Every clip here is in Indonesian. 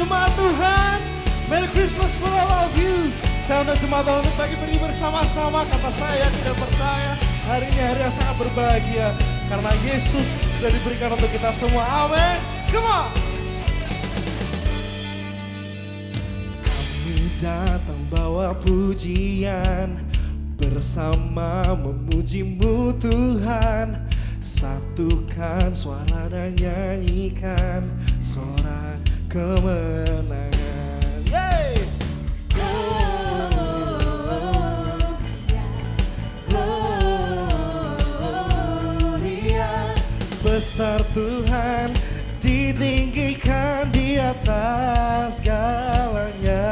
jemaat Tuhan, Merry Christmas for all of you. Saya undang jemaat Tuhan untuk bagi bersama-sama. Kata saya tidak percaya, hari ini hari yang sangat berbahagia. Karena Yesus sudah diberikan untuk kita semua. Amin. Come on. Kami datang bawa pujian, bersama memuji-Mu Tuhan. Satukan suara dan nyanyikan sorak kemenangan. Yeay! Besar Tuhan, ditinggikan di atas segalanya.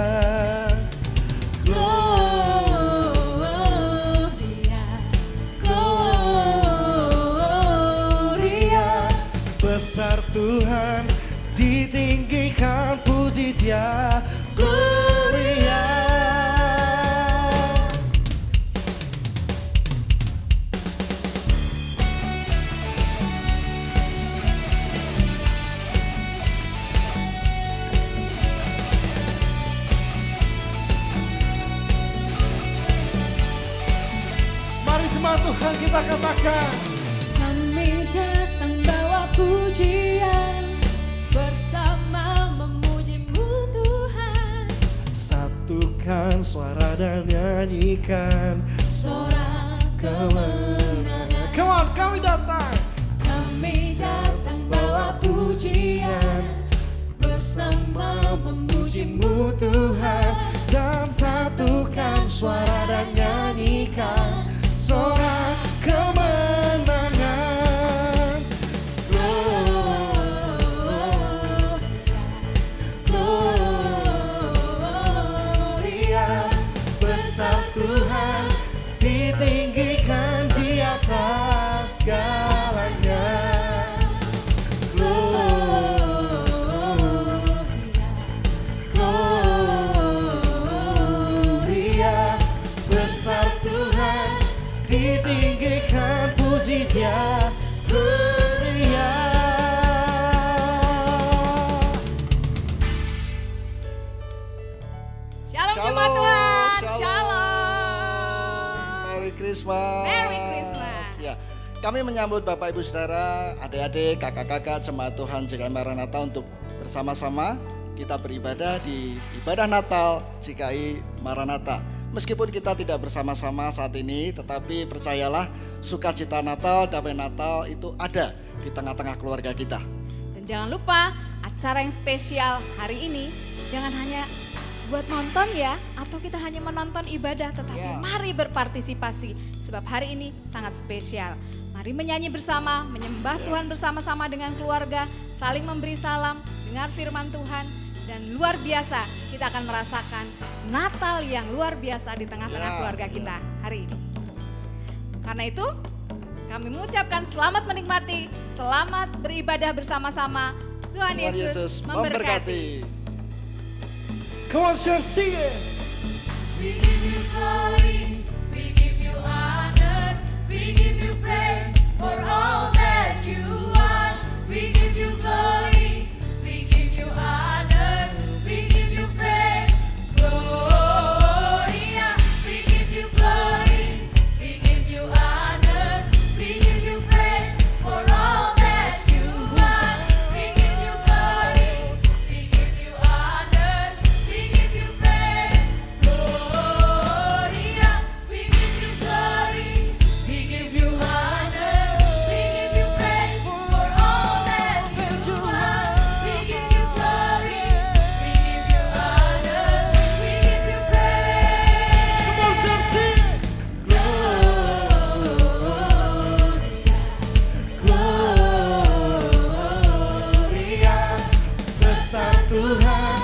Besar Tuhan, ditinggikan, puji Dia, Gloria. Mari jemaat Tuhan kita katakan, kami datang bawa pujian, bersama memuji-Mu Tuhan. satukan suara dan nyanyikan Sorak kemenangan. Come on, kami datang. Kami datang bawa pujian, bersama memuji-Mu Tuhan, dan satukan suara dan nyanyikan sorak kemenangan. Gloria, besar Tuhan, ditinggikan di atas segalanya. Gloria, besar Tuhan, ditinggikan, puji Dia, Gloria. Shalom jemaat Tuhan, shalom. Merry Christmas. Merry Christmas. Ya, kami menyambut Bapak Ibu Saudara, adik-adik, kakak-kakak jemaat Tuhan GKI Maranatha untuk bersama-sama kita beribadah di ibadah Natal GKI Maranatha. Meskipun kita tidak bersama-sama saat ini, tetapi percayalah sukacita Natal, damai Natal itu ada di tengah-tengah keluarga kita. Dan jangan lupa acara yang spesial hari ini jangan hanya buat nonton ya, atau kita hanya menonton ibadah, tetapi Ya. mari berpartisipasi sebab hari ini sangat spesial. Mari menyanyi bersama, menyembah Tuhan bersama-sama dengan keluarga, saling memberi salam, dengar firman Tuhan, dan luar biasa kita akan merasakan Natal yang luar biasa di tengah-tengah Ya. keluarga kita hari ini. Karena itu kami mengucapkan selamat menikmati, selamat beribadah bersama-sama. Tuhan Tuhan Yesus memberkati. Come on, share, sing it. We give you glory, we give you honor, we give you praise for all that you are. We give you glory, we give you honor, we give you praise. Gloria, we give you glory, we give you honor, we give you praise for all that you are. We give you glory, we give you honor, we give you praise. Gloria, we give you glory, we give you honor, we give you praise for all that you are. We give you glory, we give you honor, we give you praise. Come on, share, sing it. Gloria, besar Tuhan,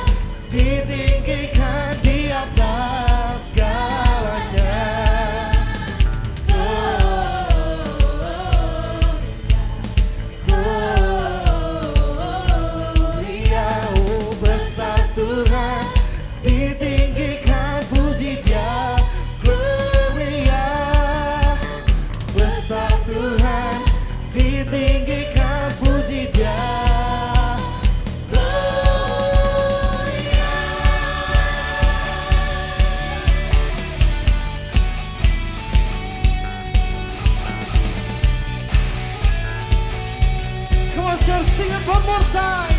ditinggikan di atas segalanya. Gloria, oh besar Tuhan, ditinggikan, puji Dia, Gloria. Besar Tuhan, ditinggikan, puji Dia, Gloria. sing it one more time.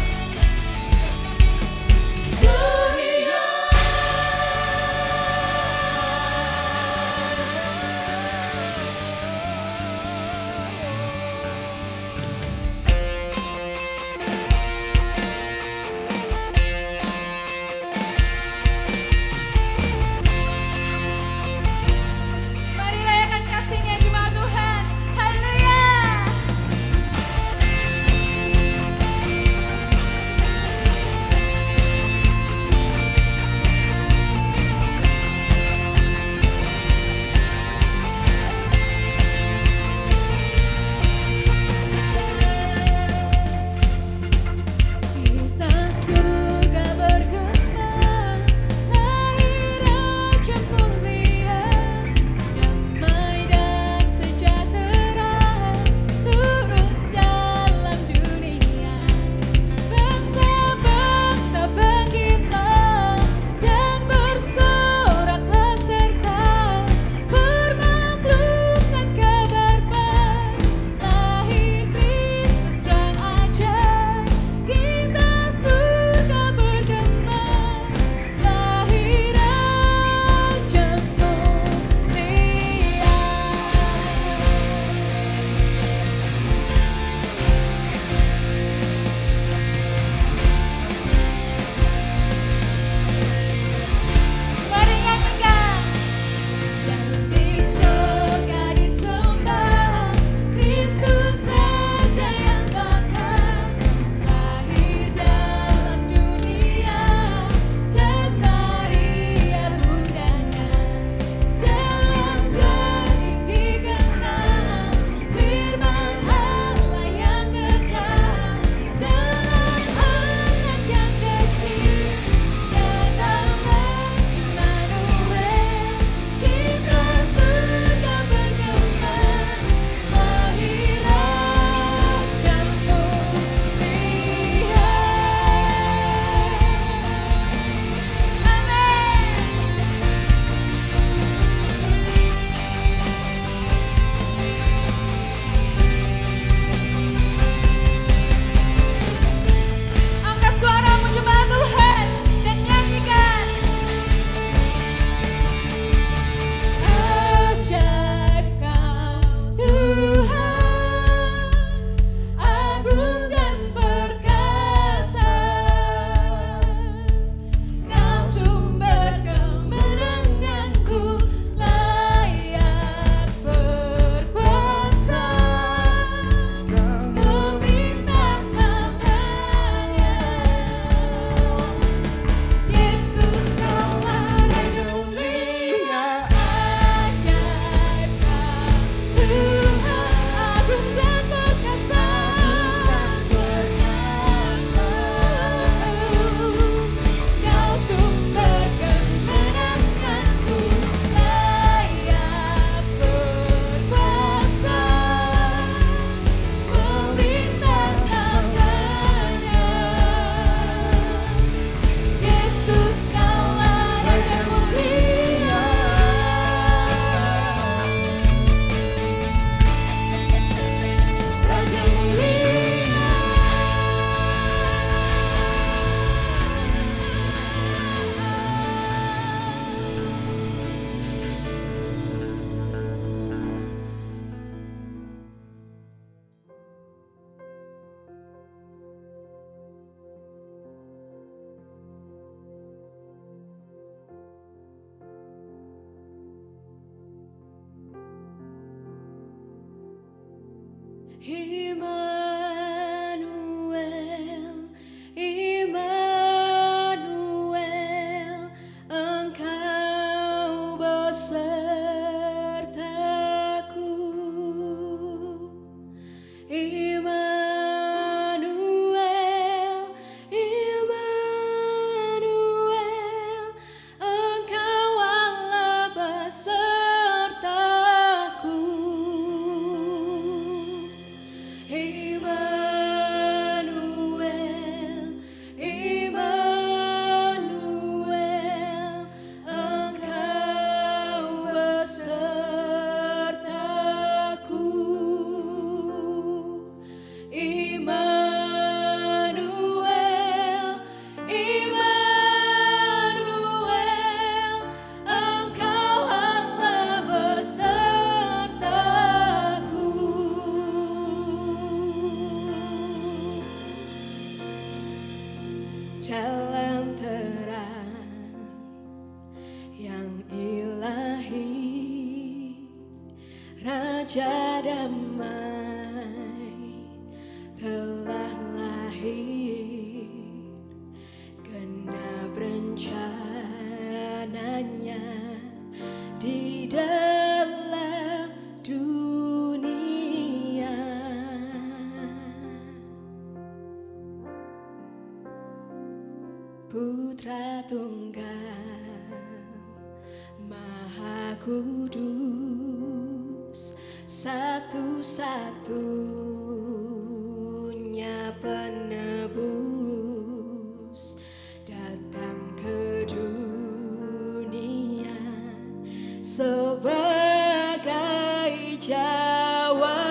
Mari rayakan kasih-Nya jemaat Tuhan. Haleluya. Kita surga bergema, lahir Raja mulia, damai dan sejahtera turun dalam dunia. Bangsa-bangsa bangkitlah dan bersoraklah serta bermaklumkan kabar baik. Lahir Kristus terang ajar, kita surga bergema, lahir Raja mulia. Mari nyanyikan. Yang di surga disembah, Kristus Raja yang bakal lahir dalam dunia, dan Maria bundanya dalam daging dikenal, firman Allah yang kekal dalam anak yang kecil. Datanglah Immanuel, kita surga bergema, lahir Raja mulia. Angkat suaramu jemaat Tuhan dan nyanyikan. Ajaib Kau Tuhan, agung dan perkasa, Kau sumber kemenanganku, layak berkuasa, memerintah selamanya. Yesus Kaulah Raja mulia, ajaib Kau Tuhan, agung dan perkasa, Kau sumber kemenanganku, layak berkuasa, memerintah selamanya. Yesus Kaulah Raja mulia, Raja mulia. Immanuel, Immanuel, Engkau besertaku. Immanuel, Immanuel, Engkau Allah besertaku. Immanuel, damai telah lahir, genap rencananya di dalam dunia. Putra Tunggal Maha Kudus, satu-satunya penebus, datang ke dunia sebagai jawaban.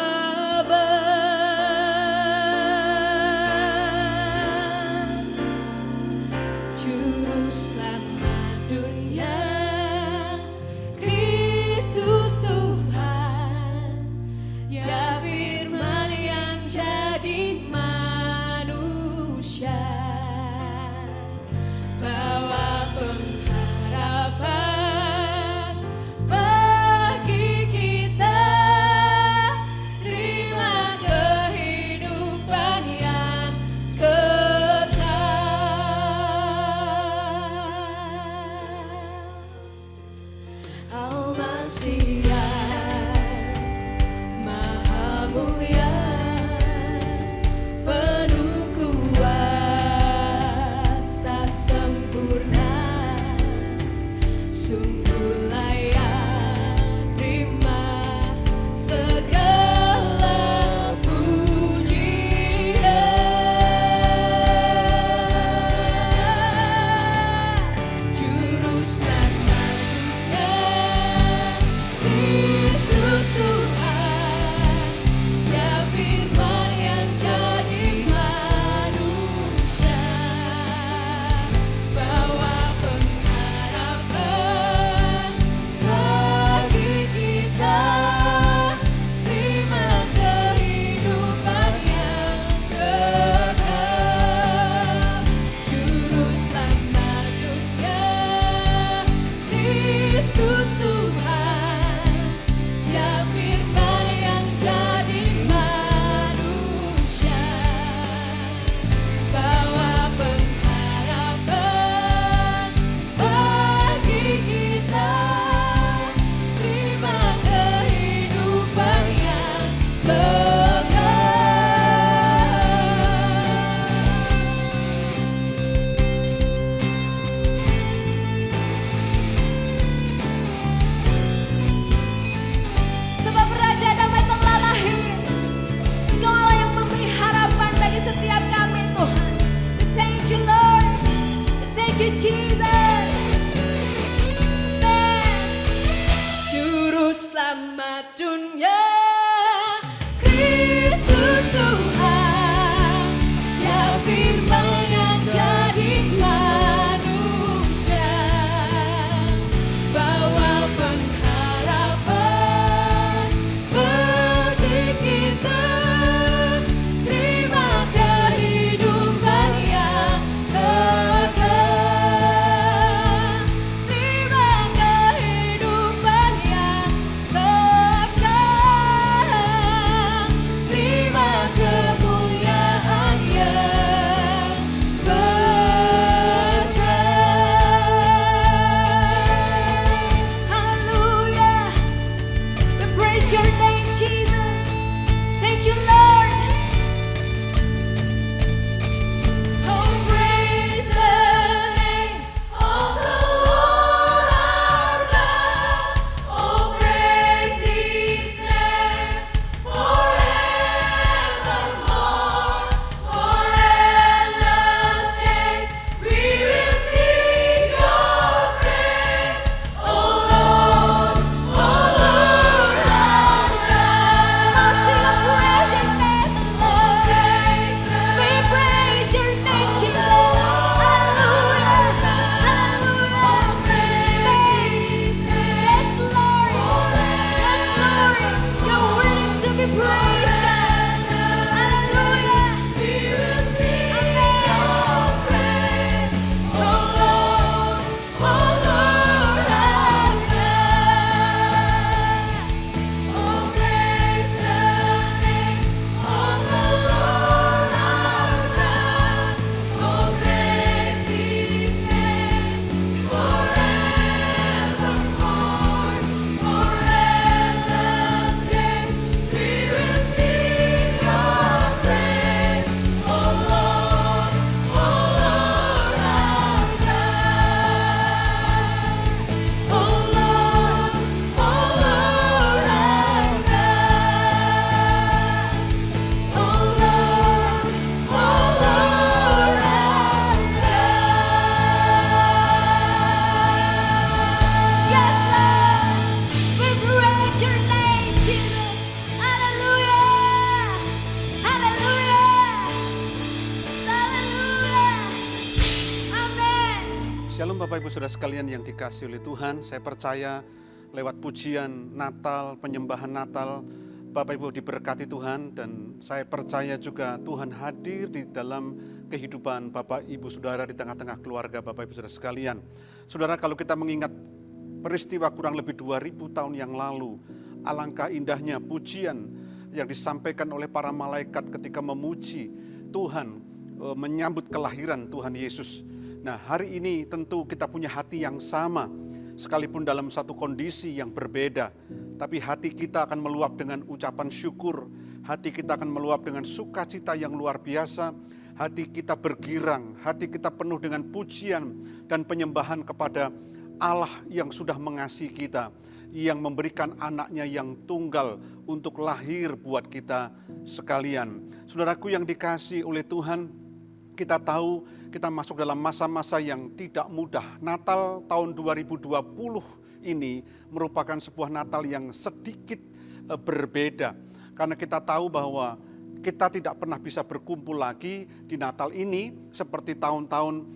Juru selamat dunia, Kristus Tuhan, Dia firman yang jadi manusia, bawa pengharapan bagi kita, terima kehidupan yang kekal. Al-Masih Maha Bapak Ibu Saudara sekalian yang dikasihi oleh Tuhan, saya percaya lewat pujian Natal, penyembahan Natal, Bapak Ibu diberkati Tuhan, dan saya percaya juga Tuhan hadir di dalam kehidupan Bapak Ibu Saudara di tengah-tengah keluarga Bapak Ibu Saudara sekalian. Saudara, kalau kita mengingat peristiwa kurang lebih 2000 tahun yang lalu, alangkah indahnya pujian yang disampaikan oleh para malaikat ketika memuji Tuhan, menyambut kelahiran Tuhan Yesus. Nah, hari ini tentu kita punya hati yang sama, sekalipun dalam satu kondisi yang berbeda. Tapi hati kita akan meluap dengan ucapan syukur, hati kita akan meluap dengan sukacita yang luar biasa, hati kita bergirang, hati kita penuh dengan pujian dan penyembahan kepada Allah yang sudah mengasihi kita, yang memberikan anaknya yang tunggal untuk lahir buat kita sekalian. Saudaraku yang dikasihi oleh Tuhan, kita tahu kita masuk dalam masa-masa yang tidak mudah. Natal tahun 2020 ini merupakan sebuah Natal yang sedikit berbeda. Karena kita tahu bahwa kita tidak pernah bisa berkumpul lagi di Natal ini seperti tahun-tahun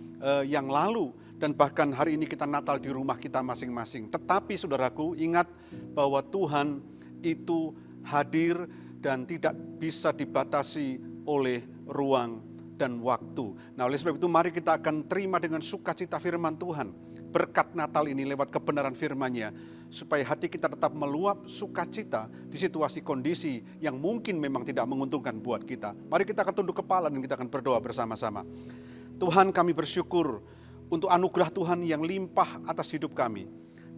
yang lalu. Dan bahkan hari ini kita Natal di rumah kita masing-masing. Tetapi saudaraku, ingat bahwa Tuhan itu hadir dan tidak bisa dibatasi oleh ruang dan waktu. Nah, oleh sebab itu mari kita akan terima dengan sukacita firman Tuhan. Berkat Natal ini lewat kebenaran firman-Nya, supaya hati kita tetap meluap sukacita di situasi kondisi yang mungkin memang tidak menguntungkan buat kita. Mari kita akan tunduk kepala dan kita akan berdoa bersama-sama. Tuhan, kami bersyukur untuk anugerah Tuhan yang limpah atas hidup kami.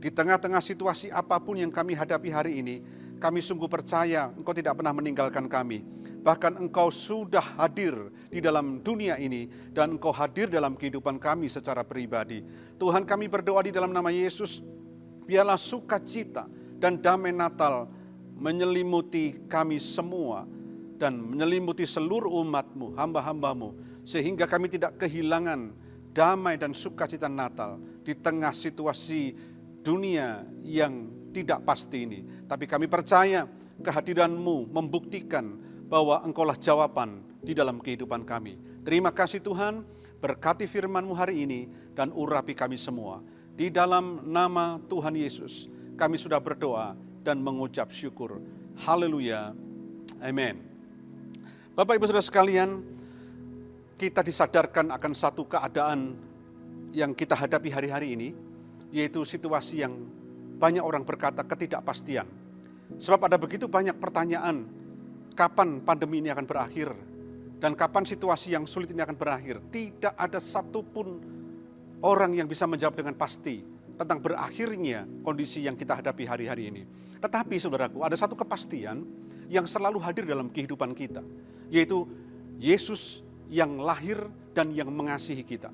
Di tengah-tengah situasi apapun yang kami hadapi hari ini, kami sungguh percaya Engkau tidak pernah meninggalkan kami. Bahkan Engkau sudah hadir di dalam dunia ini dan Engkau hadir dalam kehidupan kami secara pribadi. Tuhan, kami berdoa di dalam nama Yesus, biarlah sukacita dan damai Natal menyelimuti kami semua dan menyelimuti seluruh umat-Mu, hamba-hamba-Mu, sehingga kami tidak kehilangan damai dan sukacita Natal di tengah situasi dunia yang tidak pasti ini. Tapi kami percaya kehadiran-Mu membuktikan bahwa Engkaulah jawaban di dalam kehidupan kami. Terima kasih Tuhan, berkati firman-Mu hari ini dan urapi kami semua. Di dalam nama Tuhan Yesus, kami sudah berdoa dan mengucap syukur. Haleluya, amin. Bapak Ibu Saudara sekalian, kita disadarkan akan satu keadaan yang kita hadapi hari-hari ini, yaitu situasi yang banyak orang berkata ketidakpastian. Sebab ada begitu banyak pertanyaan, kapan pandemi ini akan berakhir dan kapan situasi yang sulit ini akan berakhir. Tidak ada satupun orang yang bisa menjawab dengan pasti tentang berakhirnya kondisi yang kita hadapi hari-hari ini. Tetapi saudaraku, ada satu kepastian yang selalu hadir dalam kehidupan kita, yaitu Yesus yang lahir dan yang mengasihi kita.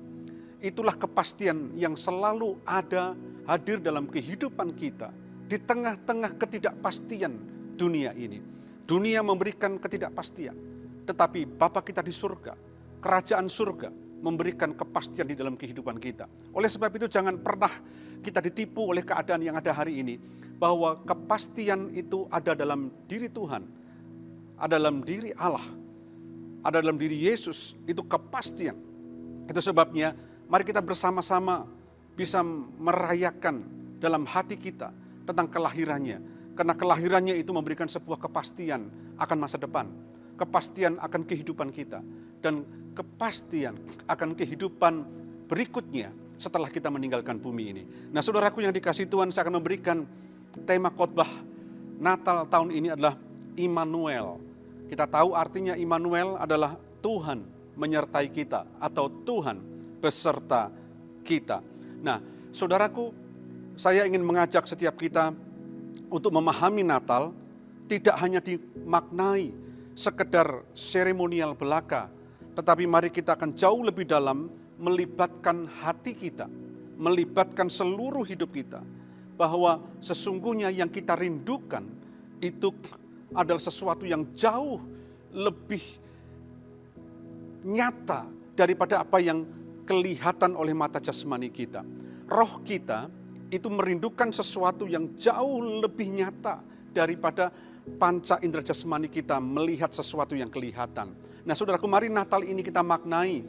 Itulah kepastian yang selalu ada hadir dalam kehidupan kita di tengah-tengah ketidakpastian dunia ini. Dunia memberikan ketidakpastian, tetapi Bapa kita di surga, kerajaan surga memberikan kepastian di dalam kehidupan kita. Oleh sebab itu jangan pernah kita ditipu oleh keadaan yang ada hari ini, bahwa kepastian itu ada dalam diri Tuhan, ada dalam diri Allah, ada dalam diri Yesus, itu kepastian. Itu sebabnya mari kita bersama-sama bisa merayakan dalam hati kita tentang kelahirannya. Karena kelahirannya itu memberikan sebuah kepastian akan masa depan, kepastian akan kehidupan kita, dan kepastian akan kehidupan berikutnya setelah kita meninggalkan bumi ini. Nah, saudaraku yang dikasihi Tuhan, saya akan memberikan tema khotbah Natal tahun ini adalah Immanuel. Kita tahu artinya Immanuel adalah Tuhan menyertai kita atau Tuhan beserta kita. Nah, saudaraku, saya ingin mengajak setiap kita untuk memahami Natal tidak hanya dimaknai sekedar seremonial belaka, tetapi mari kita akan jauh lebih dalam melibatkan hati kita, melibatkan seluruh hidup kita, bahwa sesungguhnya yang kita rindukan itu adalah sesuatu yang jauh lebih nyata daripada apa yang kelihatan oleh mata jasmani kita. Roh kita itu merindukan sesuatu yang jauh lebih nyata daripada panca indera jasmani kita melihat sesuatu yang kelihatan. Nah, saudaraku, mari Natal ini kita maknai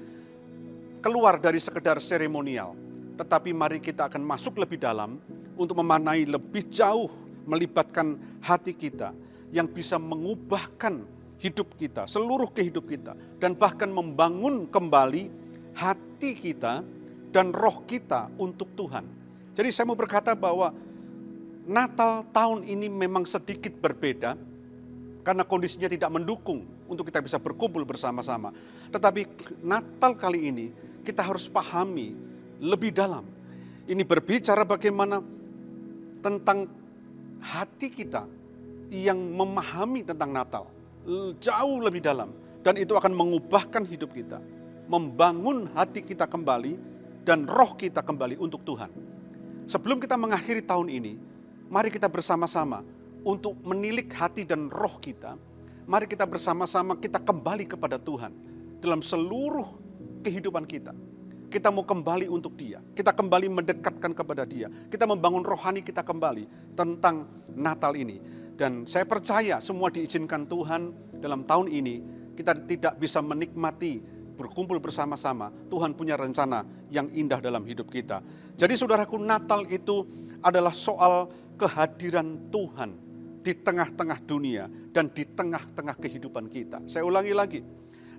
keluar dari sekedar seremonial. tetapi mari kita akan masuk lebih dalam untuk memaknai lebih jauh, melibatkan hati kita yang bisa mengubahkan hidup kita, seluruh kehidup kita, dan bahkan membangun kembali hati kita dan roh kita untuk Tuhan. Jadi saya mau berkata bahwa Natal tahun ini memang sedikit berbeda karena kondisinya tidak mendukung untuk kita bisa berkumpul bersama-sama. Tetapi Natal kali ini kita harus pahami lebih dalam. Ini berbicara bagaimana tentang hati kita yang memahami tentang Natal jauh lebih dalam, dan itu akan mengubahkan hidup kita, membangun hati kita kembali dan roh kita kembali untuk Tuhan. Sebelum kita mengakhiri tahun ini, mari kita bersama-sama untuk menilik hati dan roh kita. Mari kita bersama-sama kita kembali kepada Tuhan dalam seluruh kehidupan kita. Kita mau kembali untuk Dia. Kita kembali mendekatkan kepada Dia. Kita membangun rohani kita kembali tentang Natal ini. Dan saya percaya semua diizinkan Tuhan dalam tahun ini. Kita tidak bisa menikmati berkumpul bersama-sama. Tuhan punya rencana yang indah dalam hidup kita. Jadi saudaraku, Natal itu adalah soal kehadiran Tuhan di tengah-tengah dunia dan di tengah-tengah kehidupan kita. Saya ulangi lagi.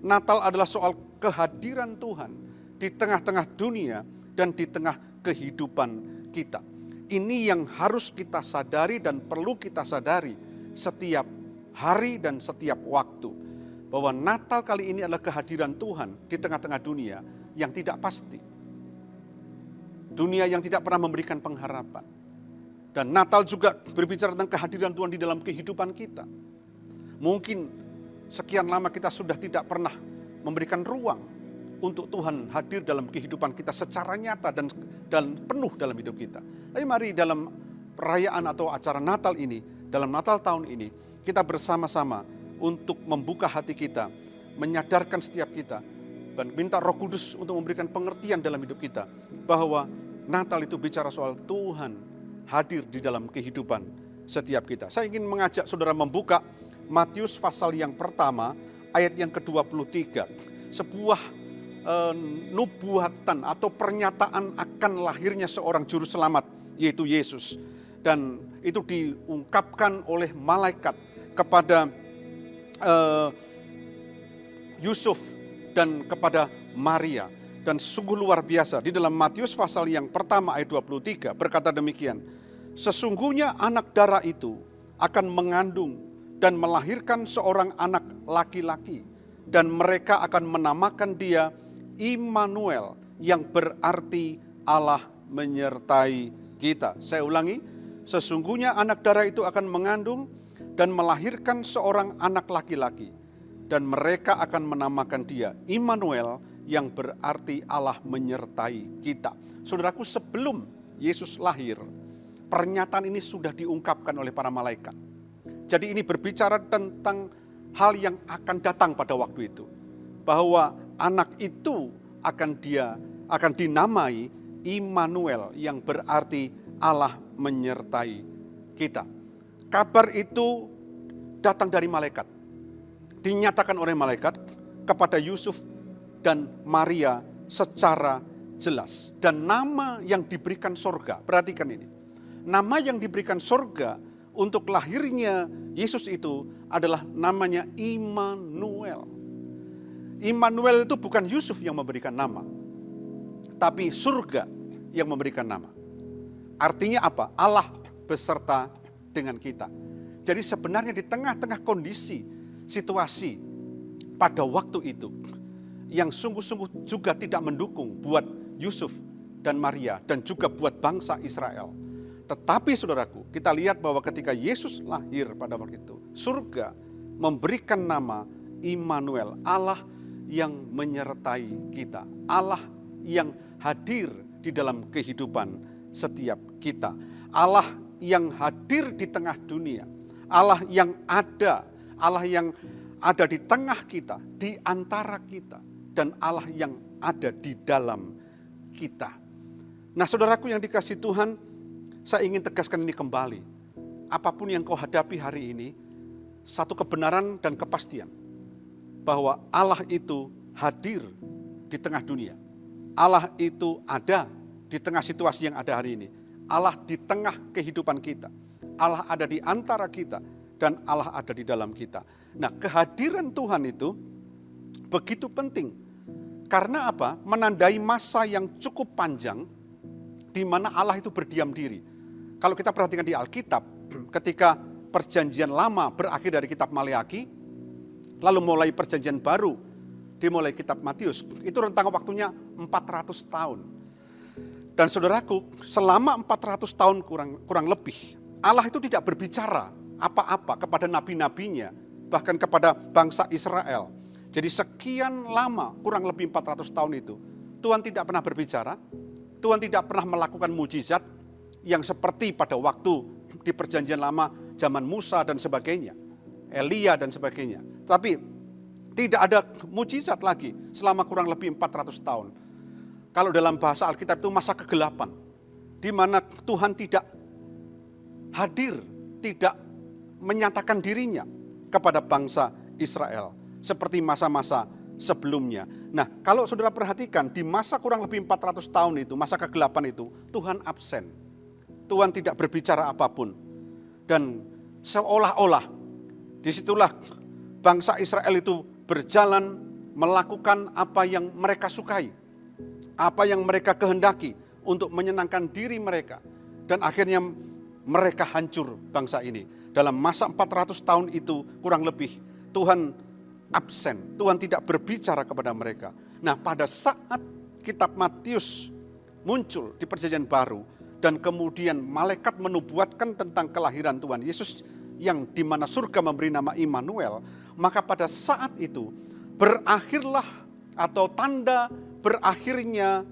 Natal adalah soal kehadiran Tuhan di tengah-tengah dunia dan di tengah kehidupan kita. Ini yang harus kita sadari dan perlu kita sadari setiap hari dan setiap waktu. Bahwa Natal kali ini adalah kehadiran Tuhan di tengah-tengah dunia yang tidak pasti. Dunia yang tidak pernah memberikan pengharapan. Dan Natal juga berbicara tentang kehadiran Tuhan di dalam kehidupan kita. Mungkin sekian lama kita sudah tidak pernah memberikan ruang untuk Tuhan hadir dalam kehidupan kita secara nyata dan penuh dalam hidup kita. Tapi mari dalam perayaan atau acara Natal ini, dalam Natal tahun ini, kita bersama-sama untuk membuka hati kita, menyadarkan setiap kita, dan minta Roh Kudus untuk memberikan pengertian dalam hidup kita, bahwa Natal itu bicara soal Tuhan hadir di dalam kehidupan setiap kita. Saya ingin mengajak saudara membuka Matius pasal yang pertama, ayat yang ke-23. Sebuah nubuatan atau pernyataan akan lahirnya seorang juru selamat, yaitu Yesus. Dan itu diungkapkan oleh malaikat kepada Yusuf dan kepada Maria. Dan sungguh luar biasa, di dalam Matius pasal yang pertama ayat 23 berkata demikian. Sesungguhnya anak darah itu akan mengandung dan melahirkan seorang anak laki-laki, dan mereka akan menamakan dia Immanuel, yang berarti Allah menyertai kita. Saya ulangi, sesungguhnya anak darah itu akan mengandung dan melahirkan seorang anak laki-laki, dan mereka akan menamakan dia Immanuel, yang berarti Allah menyertai kita. Saudaraku, sebelum Yesus lahir, pernyataan ini sudah diungkapkan oleh para malaikat. Jadi ini berbicara tentang hal yang akan datang pada waktu itu, bahwa anak itu akan dinamai Immanuel, yang berarti Allah menyertai kita. Kabar itu datang dari malaikat, dinyatakan oleh malaikat kepada Yusuf dan Maria secara jelas. Dan nama yang diberikan sorga, perhatikan ini, nama yang diberikan sorga untuk lahirnya Yesus itu adalah namanya Immanuel. Immanuel itu bukan Yusuf yang memberikan nama, tapi surga yang memberikan nama. Artinya apa? Allah beserta dengan kita. Jadi sebenarnya di tengah-tengah kondisi, situasi pada waktu itu, yang sungguh-sungguh juga tidak mendukung buat Yusuf dan Maria dan juga buat bangsa Israel. Tetapi saudaraku, kita lihat bahwa ketika Yesus lahir pada waktu itu, surga memberikan nama Immanuel, Allah yang menyertai kita, Allah yang hadir di dalam kehidupan setiap kita, Allah yang hadir di tengah dunia, Allah yang ada di tengah kita, di antara kita, dan Allah yang ada di dalam kita. Nah, saudaraku yang dikasihi Tuhan, saya ingin tegaskan ini kembali. Apapun yang kau hadapi hari ini, satu kebenaran dan kepastian bahwa Allah itu hadir di tengah dunia. Allah itu ada di tengah situasi yang ada hari ini. Allah di tengah kehidupan kita. Allah ada di antara kita dan Allah ada di dalam kita. Nah, kehadiran Tuhan itu begitu penting. Karena apa? Menandai masa yang cukup panjang di mana Allah itu berdiam diri. Kalau kita perhatikan di Alkitab, ketika perjanjian lama berakhir dari kitab Maleaki, lalu mulai perjanjian baru dimulai kitab Matius, itu rentang waktunya 400 tahun. Dan saudaraku, selama 400 tahun kurang lebih, Allah itu tidak berbicara apa-apa kepada nabi-nabinya, bahkan kepada bangsa Israel. Jadi sekian lama, kurang lebih 400 tahun itu, Tuhan tidak pernah berbicara, Tuhan tidak pernah melakukan mujizat yang seperti pada waktu di perjanjian lama, zaman Musa dan sebagainya, Elia dan sebagainya. Tapi tidak ada mujizat lagi selama kurang lebih 400 tahun. Kalau dalam bahasa Alkitab itu masa kegelapan, di mana Tuhan tidak hadir, tidak menyatakan dirinya kepada bangsa Israel, seperti masa-masa sebelumnya. Nah, kalau saudara perhatikan, di masa kurang lebih 400 tahun itu, masa kegelapan itu, Tuhan absen. Tuhan tidak berbicara apapun. Dan seolah-olah, disitulah bangsa Israel itu berjalan melakukan apa yang mereka sukai, apa yang mereka kehendaki untuk menyenangkan diri mereka. Dan akhirnya mereka hancur bangsa ini. Dalam masa 400 tahun itu kurang lebih Tuhan absen, Tuhan tidak berbicara kepada mereka. Nah, pada saat kitab Matius muncul di perjanjian baru dan kemudian malaikat menubuatkan tentang kelahiran Tuhan Yesus yang di mana surga memberi nama Immanuel, maka pada saat itu berakhirlah atau tanda berakhirnya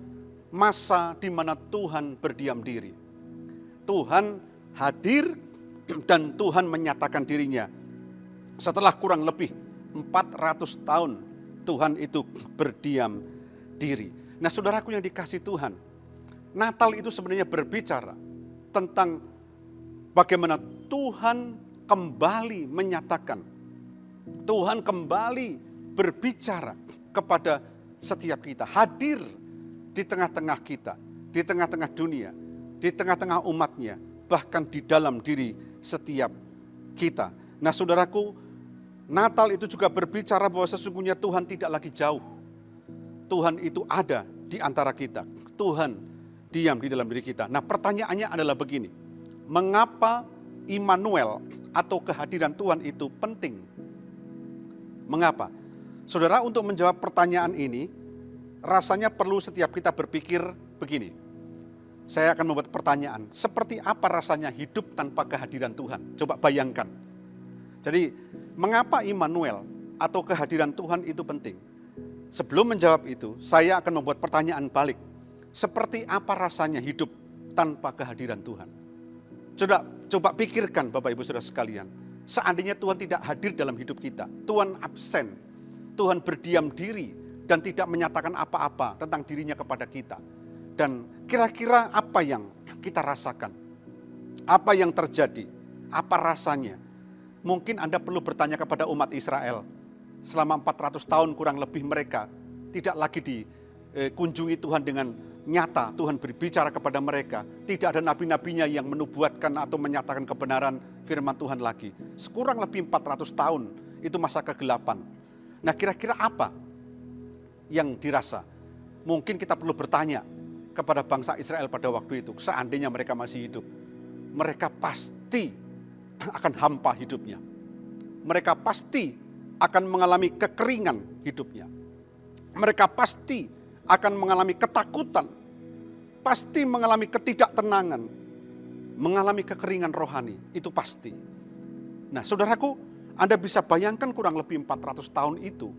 masa di mana Tuhan berdiam diri. Tuhan hadir dan Tuhan menyatakan dirinya. Setelah kurang lebih 400 tahun Tuhan itu berdiam diri. Nah, saudaraku yang dikasihi Tuhan, Natal itu sebenarnya berbicara tentang bagaimana Tuhan kembali menyatakan, Tuhan kembali berbicara kepada setiap kita, hadir di tengah-tengah kita, di tengah-tengah dunia, di tengah-tengah umatnya, bahkan di dalam diri setiap kita. Nah, saudaraku, Natal itu juga berbicara bahwa sesungguhnya Tuhan tidak lagi jauh. Tuhan itu ada di antara kita. Tuhan diam di dalam diri kita. Nah, pertanyaannya adalah begini. Mengapa Immanuel atau kehadiran Tuhan itu penting? Mengapa? Saudara, untuk menjawab pertanyaan ini, rasanya perlu setiap kita berpikir begini. Saya akan membuat pertanyaan, seperti apa rasanya hidup tanpa kehadiran Tuhan? Coba bayangkan. Jadi, mengapa Immanuel atau kehadiran Tuhan itu penting? Sebelum menjawab itu, saya akan membuat pertanyaan balik. Seperti apa rasanya hidup tanpa kehadiran Tuhan? Coba pikirkan Bapak Ibu Saudara sekalian. Seandainya Tuhan tidak hadir dalam hidup kita, Tuhan absen, Tuhan berdiam diri dan tidak menyatakan apa-apa tentang dirinya kepada kita. Dan kira-kira apa yang kita rasakan? Apa yang terjadi? Apa rasanya? Mungkin Anda perlu bertanya kepada umat Israel. Selama 400 tahun kurang lebih mereka tidak lagi dikunjungi Tuhan dengan nyata. Tuhan berbicara kepada mereka. Tidak ada nabi-nabinya yang menubuatkan atau menyatakan kebenaran firman Tuhan lagi. Sekurang lebih 400 tahun itu masa kegelapan. Nah, kira-kira apa yang dirasa? Mungkin kita perlu bertanya kepada bangsa Israel pada waktu itu. Seandainya mereka masih hidup, mereka pasti akan hampa hidupnya. Mereka pasti akan mengalami kekeringan hidupnya. Mereka pasti akan mengalami ketakutan, pasti mengalami ketidaktenangan, mengalami kekeringan rohani, itu pasti. Nah, saudaraku, Anda bisa bayangkan kurang lebih 400 tahun itu,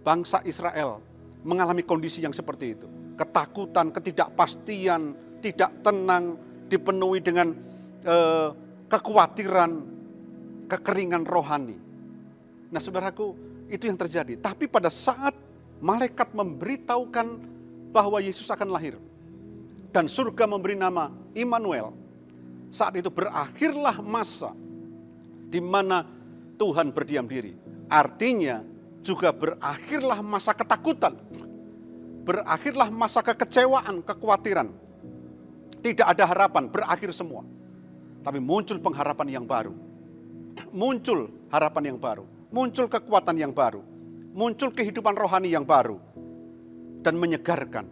bangsa Israel mengalami kondisi yang seperti itu. Ketakutan, ketidakpastian, tidak tenang, dipenuhi dengan kekhawatiran, kekeringan rohani. Nah, saudaraku, itu yang terjadi. Tapi pada saat malaikat memberitahukan bahwa Yesus akan lahir dan surga memberi nama Immanuel, saat itu berakhirlah masa di mana Tuhan berdiam diri. Artinya juga berakhirlah masa ketakutan, berakhirlah masa kekecewaan, kekhawatiran, tidak ada harapan, berakhir semua. Tapi muncul pengharapan yang baru. Muncul harapan yang baru. Muncul kekuatan yang baru. Muncul kehidupan rohani yang baru. Dan menyegarkan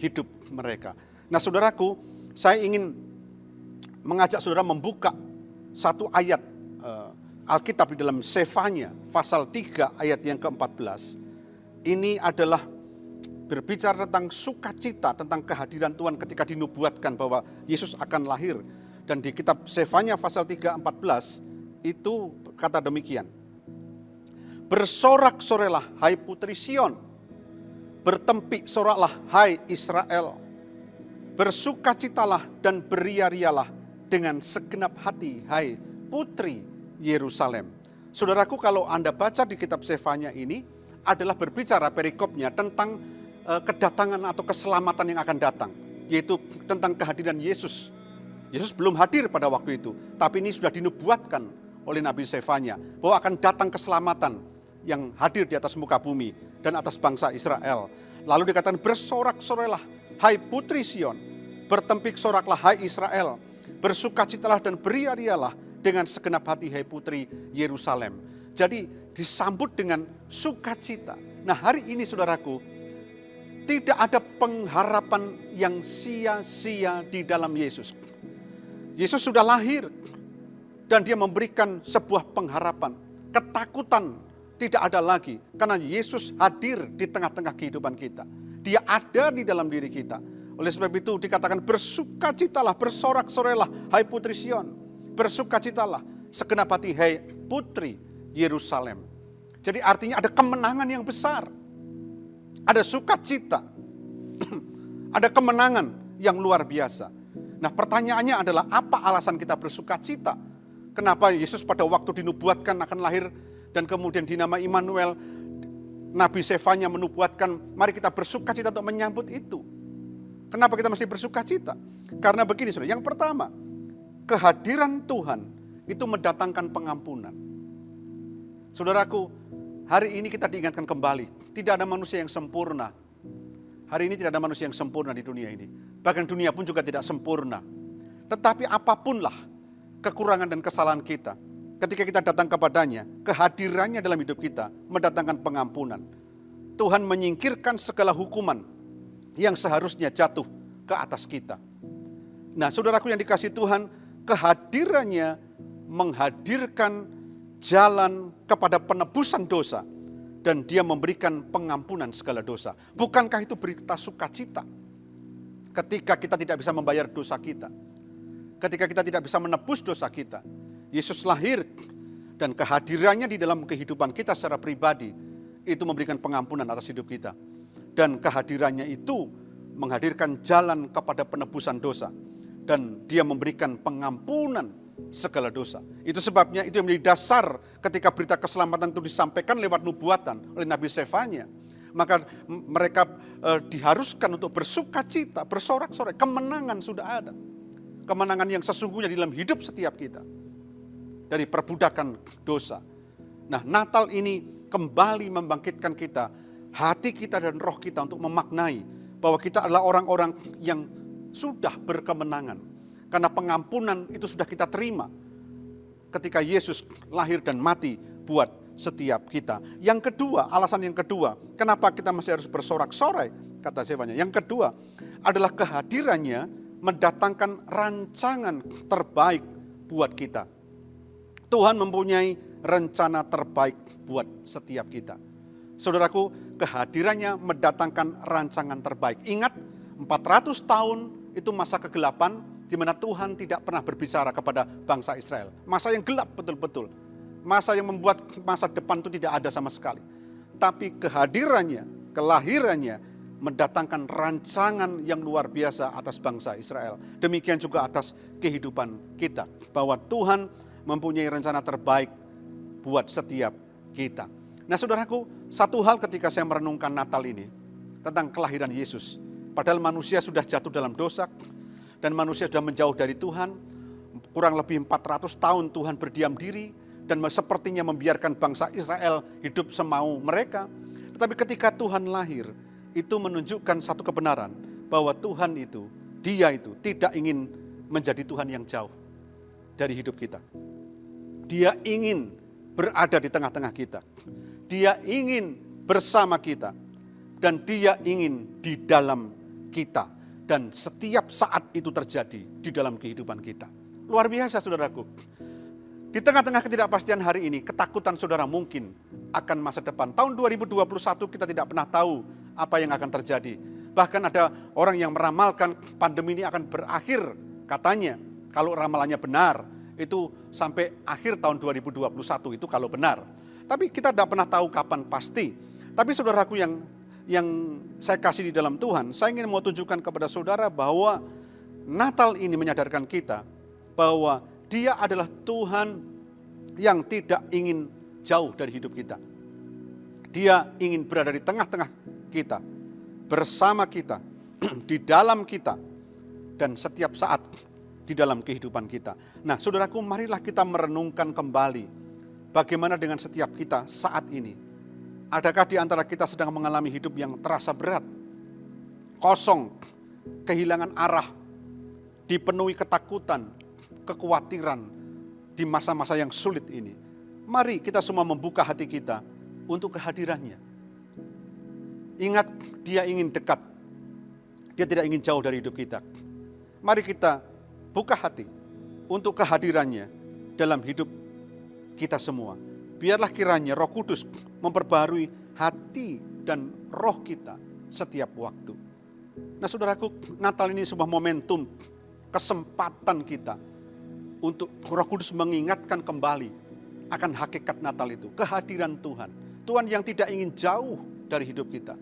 hidup mereka. Nah saudaraku, saya ingin mengajak saudara membuka satu ayat Alkitab di dalam Sefanya pasal 3 ayat yang ke-14. Ini adalah berbicara tentang sukacita, tentang kehadiran Tuhan ketika dinubuatkan bahwa Yesus akan lahir. Dan di kitab Sefanya pasal 3:14 itu kata demikian. Bersorak-sorailah hai putri Sion, bertempik soraklah hai Israel. Bersukacitalah dan beria-rialah dengan segenap hati hai putri Yerusalem. Saudaraku, kalau Anda baca di kitab Sefanya ini adalah berbicara perikopnya tentang kedatangan atau keselamatan yang akan datang, yaitu tentang kehadiran Yesus. Yesus belum hadir pada waktu itu, tapi ini sudah dinubuatkan oleh Nabi Sefanya bahwa akan datang keselamatan yang hadir di atas muka bumi dan atas bangsa Israel. Lalu dikatakan bersorak-sorailah hai putri Sion, bertempik soraklah hai Israel, bersukacitalah dan beria-rialah dengan segenap hati hai putri Yerusalem. Jadi disambut dengan sukacita. Nah hari ini saudaraku, tidak ada pengharapan yang sia-sia di dalam Yesus. Yesus sudah lahir dan dia memberikan sebuah pengharapan. Ketakutan tidak ada lagi karena Yesus hadir di tengah-tengah kehidupan kita. Dia ada di dalam diri kita. Oleh sebab itu dikatakan bersukacitalah, bersorak-sorailah hai putri Sion. Bersukacitalah segenap hati hai putri Yerusalem. Jadi artinya ada kemenangan yang besar. Ada sukacita. Ada kemenangan yang luar biasa. Nah pertanyaannya adalah apa alasan kita bersukacita? Kenapa Yesus pada waktu dinubuatkan akan lahir dan kemudian dinamai Immanuel, Nabi Sefanya menubuatkan mari kita bersukacita untuk menyambut itu. Kenapa kita mesti bersukacita? Karena begini saudara, yang pertama, kehadiran Tuhan itu mendatangkan pengampunan. Saudaraku, hari ini kita diingatkan kembali, tidak ada manusia yang sempurna. Hari ini tidak ada manusia yang sempurna di dunia ini. Bahkan dunia pun juga tidak sempurna. Tetapi apapunlah kekurangan dan kesalahan kita, ketika kita datang kepadanya, kehadirannya dalam hidup kita mendatangkan pengampunan. Tuhan menyingkirkan segala hukuman yang seharusnya jatuh ke atas kita. Nah saudaraku yang dikasihi Tuhan, kehadirannya menghadirkan jalan kepada penebusan dosa. Dan dia memberikan pengampunan segala dosa. Bukankah itu berita sukacita? Ketika kita tidak bisa membayar dosa kita. Ketika kita tidak bisa menebus dosa kita. Yesus lahir dan kehadirannya di dalam kehidupan kita secara pribadi. Itu memberikan pengampunan atas hidup kita. Dan kehadirannya itu menghadirkan jalan kepada penebusan dosa. Dan dia memberikan pengampunan segala dosa. Itu sebabnya itu yang menjadi dasar ketika berita keselamatan itu disampaikan lewat nubuatan oleh Nabi Sefanya. Maka mereka diharuskan untuk bersukacita, bersorak-sorai. Kemenangan sudah ada. Kemenangan yang sesungguhnya di dalam hidup setiap kita. Dari perbudakan dosa. Nah Natal ini kembali membangkitkan kita, hati kita dan roh kita untuk memaknai bahwa kita adalah orang-orang yang sudah berkemenangan. Karena pengampunan itu sudah kita terima ketika Yesus lahir dan mati buat setiap kita. Yang kedua, alasan yang kedua, kenapa kita masih harus bersorak-sorai, kata Sefanya. Yang kedua adalah kehadirannya mendatangkan rancangan terbaik buat kita. Tuhan mempunyai rencana terbaik buat setiap kita. Saudaraku, kehadirannya mendatangkan rancangan terbaik. Ingat, 400 tahun itu masa kegelapan, di mana Tuhan tidak pernah berbicara kepada bangsa Israel. Masa yang gelap betul-betul. Masa yang membuat masa depan itu tidak ada sama sekali. Tapi kehadirannya, kelahirannya mendatangkan rancangan yang luar biasa atas bangsa Israel. Demikian juga atas kehidupan kita. Bahwa Tuhan mempunyai rencana terbaik buat setiap kita. Nah saudaraku, satu hal ketika saya merenungkan Natal ini, tentang kelahiran Yesus. Padahal manusia sudah jatuh dalam dosa, dan manusia sudah menjauh dari Tuhan. Kurang lebih 400 tahun Tuhan berdiam diri dan sepertinya membiarkan bangsa Israel hidup semau mereka. Tetapi ketika Tuhan lahir, itu menunjukkan satu kebenaran bahwa Tuhan itu Dia itu tidak ingin menjadi Tuhan yang jauh dari hidup kita. Dia ingin berada di tengah-tengah kita. Dia ingin bersama kita. Dan dia ingin di dalam kita. Dan setiap saat itu terjadi di dalam kehidupan kita. Luar biasa saudaraku. Di tengah-tengah ketidakpastian hari ini, ketakutan saudara mungkin akan masa depan. Tahun 2021 kita tidak pernah tahu apa yang akan terjadi. Bahkan ada orang yang meramalkan pandemi ini akan berakhir katanya. Kalau ramalannya benar, itu sampai akhir tahun 2021 itu kalau benar. Tapi kita tidak pernah tahu kapan pasti. Tapi saudaraku yang saya kasih di dalam Tuhan, saya ingin mau tunjukkan kepada saudara bahwa Natal ini menyadarkan kita bahwa Dia adalah Tuhan yang tidak ingin jauh dari hidup kita. Dia ingin berada di tengah-tengah kita, bersama kita, di dalam kita, dan setiap saat di dalam kehidupan kita. Nah, saudaraku, marilah kita merenungkan kembali bagaimana dengan setiap kita saat ini. Adakah di antara kita sedang mengalami hidup yang terasa berat, kosong, kehilangan arah, dipenuhi ketakutan, kekhawatiran di masa-masa yang sulit ini? Mari kita semua membuka hati kita untuk kehadirannya. Ingat, Dia ingin dekat. Dia tidak ingin jauh dari hidup kita. Mari kita buka hati untuk kehadirannya dalam hidup kita semua. Biarlah kiranya Roh Kudus memperbarui hati dan roh kita setiap waktu. Nah saudaraku, Natal ini sebuah momentum, kesempatan kita untuk Roh Kudus mengingatkan kembali akan hakikat Natal itu, kehadiran Tuhan. Tuhan yang tidak ingin jauh dari hidup kita.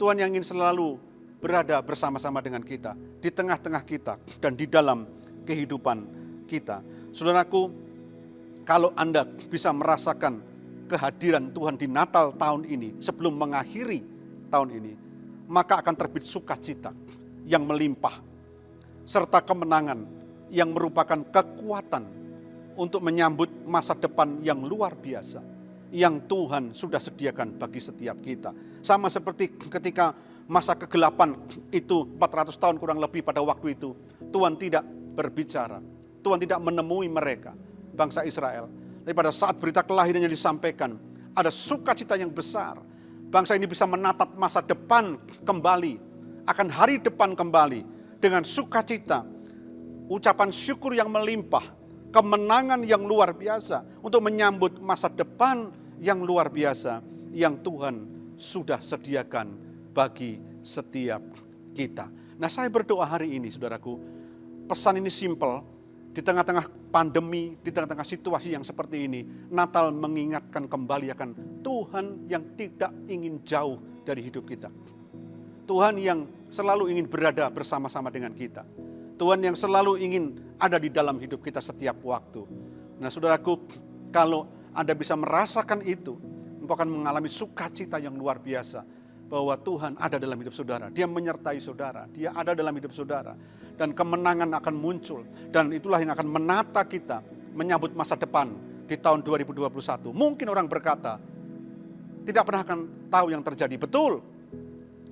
Tuhan yang ingin selalu berada bersama-sama dengan kita, di tengah-tengah kita, dan di dalam kehidupan kita. Saudaraku, kalau Anda bisa merasakan kehadiran Tuhan di Natal tahun ini, sebelum mengakhiri tahun ini, maka akan terbit sukacita yang melimpah, serta kemenangan yang merupakan kekuatan untuk menyambut masa depan yang luar biasa, yang Tuhan sudah sediakan bagi setiap kita. Sama seperti ketika masa kegelapan itu 400 tahun kurang lebih pada waktu itu, Tuhan tidak berbicara, Tuhan tidak menemui mereka, bangsa Israel. Tapi pada saat berita kelahirannya disampaikan, ada sukacita yang besar. Bangsa ini bisa menatap masa depan kembali, akan hari depan kembali dengan sukacita, ucapan syukur yang melimpah, kemenangan yang luar biasa untuk menyambut masa depan yang luar biasa yang Tuhan sudah sediakan bagi setiap kita. Nah, saya berdoa hari ini, saudaraku, pesan ini simpel. Di tengah-tengah pandemi, di tengah-tengah situasi yang seperti ini, Natal mengingatkan kembali akan Tuhan yang tidak ingin jauh dari hidup kita. Tuhan yang selalu ingin berada bersama-sama dengan kita. Tuhan yang selalu ingin ada di dalam hidup kita setiap waktu. Nah saudaraku, kalau Anda bisa merasakan itu, engkau akan mengalami sukacita yang luar biasa. Bahwa Tuhan ada dalam hidup saudara. Dia menyertai saudara. Dia ada dalam hidup saudara. Dan kemenangan akan muncul. Dan itulah yang akan menata kita menyambut masa depan di tahun 2021. Mungkin orang berkata, tidak pernah akan tahu yang terjadi. Betul.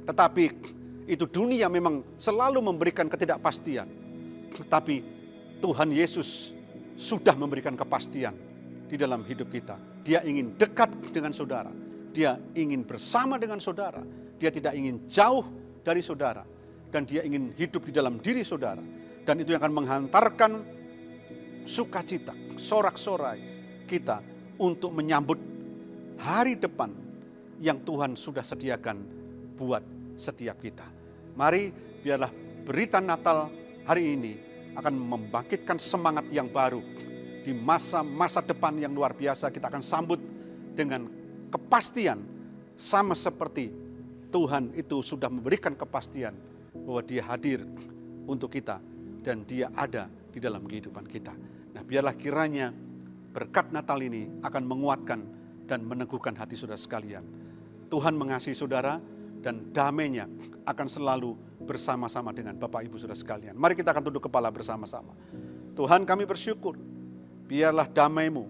Tetapi itu dunia memang selalu memberikan ketidakpastian. Tetapi Tuhan Yesus sudah memberikan kepastian di dalam hidup kita. Dia ingin dekat dengan saudara. Dia ingin bersama dengan saudara. Dia tidak ingin jauh dari saudara. Dan dia ingin hidup di dalam diri saudara. Dan itu yang akan menghantarkan sukacita, sorak-sorai kita untuk menyambut hari depan yang Tuhan sudah sediakan buat setiap kita. Mari biarlah berita Natal hari ini akan membangkitkan semangat yang baru. Di masa-masa depan yang luar biasa kita akan sambut dengan kepastian, sama seperti Tuhan itu sudah memberikan kepastian bahwa Dia hadir untuk kita dan Dia ada di dalam kehidupan kita. Nah, biarlah kiranya berkat Natal ini akan menguatkan dan meneguhkan hati saudara sekalian. Tuhan mengasihi saudara dan damai-Nya akan selalu bersama-sama dengan Bapak Ibu saudara sekalian. Mari kita akan tunduk kepala bersama-sama. Tuhan, kami bersyukur, biarlah damai-Mu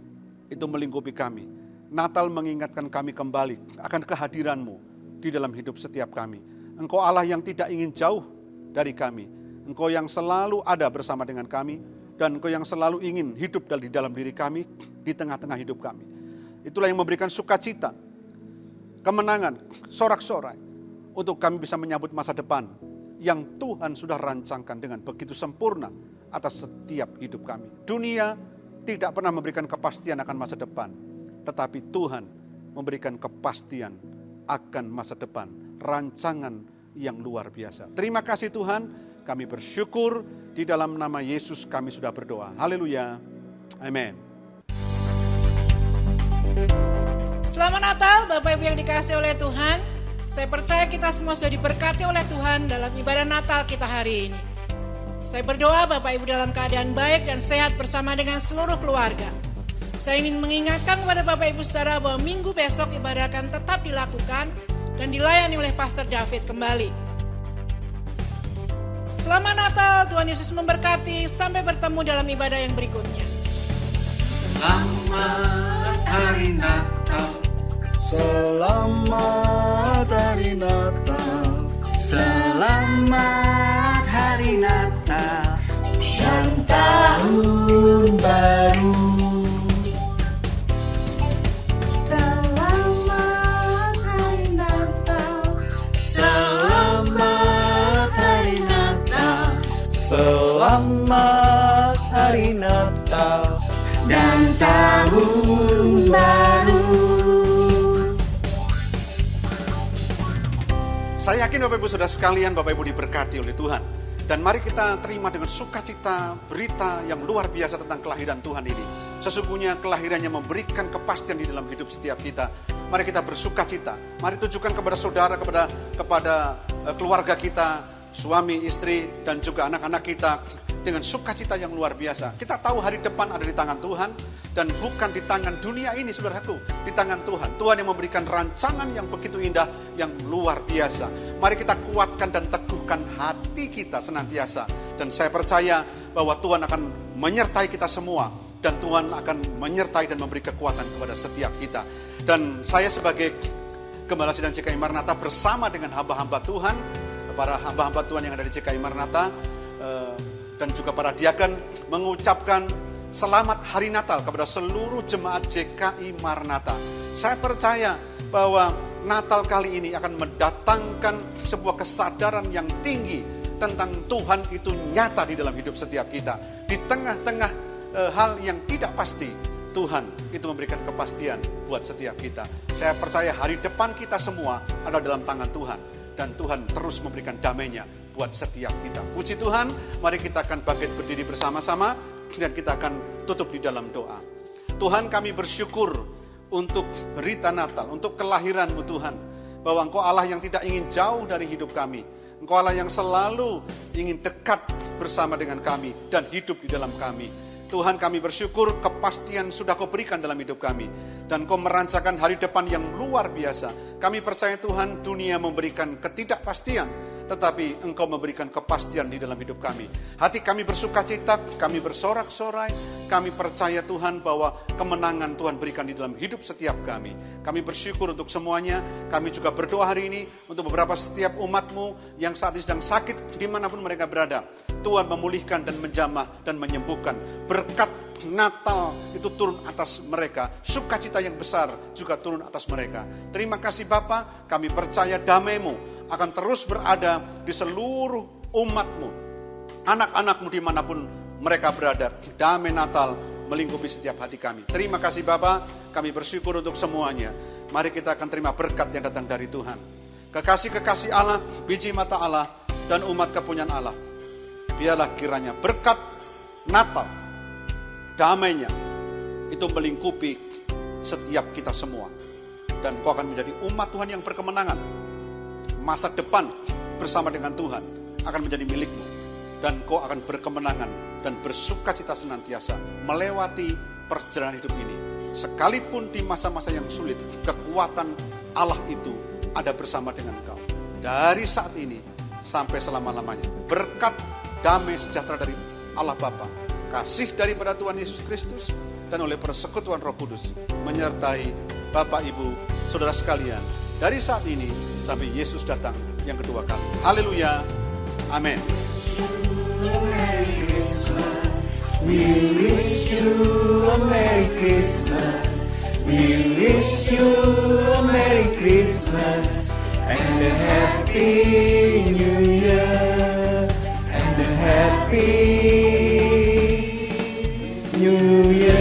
itu melingkupi kami. Natal mengingatkan kami kembali akan kehadiran-Mu di dalam hidup setiap kami. Engkau Allah yang tidak ingin jauh dari kami. Engkau yang selalu ada bersama dengan kami, dan Engkau yang selalu ingin hidup di dalam diri kami, di tengah-tengah hidup kami. Itulah yang memberikan sukacita, kemenangan, sorak-sorai, untuk kami bisa menyambut masa depan yang Tuhan sudah rancangkan dengan begitu sempurna atas setiap hidup kami. Dunia tidak pernah memberikan kepastian akan masa depan, tetapi Tuhan memberikan kepastian akan masa depan, rancangan yang luar biasa. Terima kasih Tuhan, kami bersyukur di dalam nama Yesus kami sudah berdoa. Haleluya. Amin. Selamat Natal Bapak Ibu yang dikasihi oleh Tuhan. Saya percaya kita semua sudah diberkati oleh Tuhan dalam ibadah Natal kita hari ini. Saya berdoa Bapak Ibu dalam keadaan baik dan sehat bersama dengan seluruh keluarga. Saya ingin mengingatkan kepada Bapak Ibu Saudara bahwa minggu besok ibadah akan tetap dilakukan dan dilayani oleh Pastor David kembali. Selamat Natal, Tuhan Yesus memberkati. Sampai bertemu dalam ibadah yang berikutnya. Selamat hari Natal. Selamat hari Natal. Selamat hari Natal dan tahun baru. Selamat hari Natal. Selamat hari Natal. Selamat hari Natal Dan tahun baru. Saya yakin Bapak Ibu Saudara sekalian, Bapak Ibu diberkati oleh Tuhan. Dan mari kita terima dengan sukacita berita yang luar biasa tentang kelahiran Tuhan ini. Sesungguhnya kelahirannya memberikan kepastian di dalam hidup setiap kita. Mari kita bersukacita. Mari tunjukkan kepada saudara, kepada keluarga kita, suami, istri, dan juga anak-anak kita dengan sukacita yang luar biasa. Kita tahu hari depan ada di tangan Tuhan dan bukan di tangan dunia ini, saudaraku, di tangan Tuhan. Tuhan yang memberikan rancangan yang begitu indah, yang luar biasa. Mari kita kuatkan dan teguhkan hati kita senantiasa. Dan saya percaya bahwa Tuhan akan menyertai kita semua dan Tuhan akan menyertai dan memberi kekuatan kepada setiap kita. Dan saya sebagai Gembala Sidang GKI Maranatha bersama dengan hamba-hamba Tuhan, para hamba-hamba Tuhan yang ada di GKI Maranatha, dan juga para diaken mengucapkan selamat hari Natal kepada seluruh jemaat GKI Maranatha. Saya percaya bahwa Natal kali ini akan mendatangkan sebuah kesadaran yang tinggi tentang Tuhan itu nyata di dalam hidup setiap kita. Di tengah-tengah hal yang tidak pasti, Tuhan itu memberikan kepastian buat setiap kita. Saya percaya hari depan kita semua ada dalam tangan Tuhan. Dan Tuhan terus memberikan damai-Nya buat setiap kita. Puji Tuhan, mari kita akan bangkit berdiri bersama-sama dan kita akan tutup di dalam doa. Tuhan, kami bersyukur untuk berita Natal, untuk kelahiran-Mu Tuhan. Bahwa Engkau Allah yang tidak ingin jauh dari hidup kami. Engkau Allah yang selalu ingin dekat bersama dengan kami dan hidup di dalam kami. Tuhan, kami bersyukur kepastian sudah Kau berikan dalam hidup kami. Dan Kau merancangkan hari depan yang luar biasa. Kami percaya Tuhan, dunia memberikan ketidakpastian, tetapi Engkau memberikan kepastian di dalam hidup kami. Hati kami bersukacita, kami bersorak-sorai, kami percaya Tuhan bahwa kemenangan Tuhan berikan di dalam hidup setiap kami. Kami bersyukur untuk semuanya. Kami juga berdoa hari ini untuk beberapa setiap umat-Mu yang saat ini sedang sakit dimanapun mereka berada. Tuhan memulihkan dan menjamah dan menyembuhkan. Berkat Natal itu turun atas mereka. Sukacita yang besar juga turun atas mereka. Terima kasih Bapa, kami percaya damai-Mu akan terus berada di seluruh umat-Mu, anak-anak-Mu dimanapun mereka berada. Damai Natal melingkupi setiap hati kami. Terima kasih Bapa, kami bersyukur untuk semuanya. Mari kita akan terima berkat yang datang dari Tuhan. Kekasih-kekasih Allah, biji mata Allah, dan umat kepunyaan Allah. Biarlah kiranya berkat Natal, damai-Nya itu melingkupi setiap kita semua. Dan Kau akan menjadi umat Tuhan yang berkemenangan. Masa depan bersama dengan Tuhan akan menjadi milik-Mu. Dan Kau akan berkemenangan dan bersukacita senantiasa melewati perjalanan hidup ini. Sekalipun di masa-masa yang sulit, kekuatan Allah itu ada bersama dengan Kau. Dari saat ini sampai selama-lamanya. Berkat damai sejahtera dari Allah Bapa, kasih daripada Tuhan Yesus Kristus, dan oleh persekutuan Roh Kudus menyertai Bapak, Ibu, Saudara sekalian dari saat ini sampai Yesus datang yang kedua kali. Haleluya. Amin. a Merry Christmas. We wish you a Merry Christmas. We wish you a Merry Christmas and a Happy New Year and a Happy New Year.